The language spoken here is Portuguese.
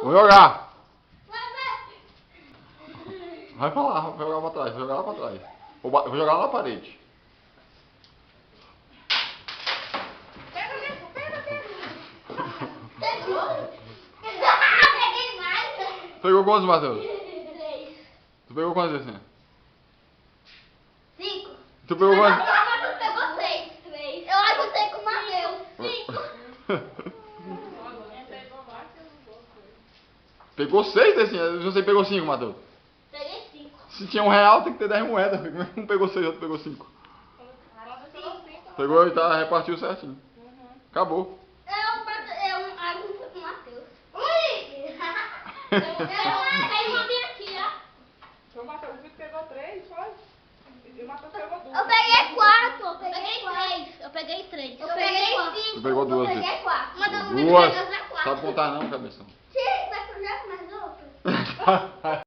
Vou jogar. Vai pra lá, vou jogar pra trás, vou jogar lá pra trás. Vou jogar lá na parede. Pegou quantos, Matheus? 3. Tu pegou quantos assim? 5. Tu pegou quantos? O Matheus pegou 6. 3. Eu ajudei com o Matheus. 5. Pegou 6 assim? Você pegou 5, Matheus? Peguei 5. Se tinha R$1, tem que ter 10 moedas. Um pegou 6, outro pegou 5. Pegou e tá, repartiu certinho. Acabou. Eu ajudei com o Matheus. Ui! Tem uma minha aqui, ó. O Vitor pegou 3, foi? E o Matheus pegou 2. Eu peguei 4. Eu peguei 3. Eu peguei 3. Eu peguei 5. Tu pegou 2 Eu peguei vezes. 4. Mas eu Duas. peguei 4. Sabe contar não, cabeção? Sim, vai pro jogo mais outro.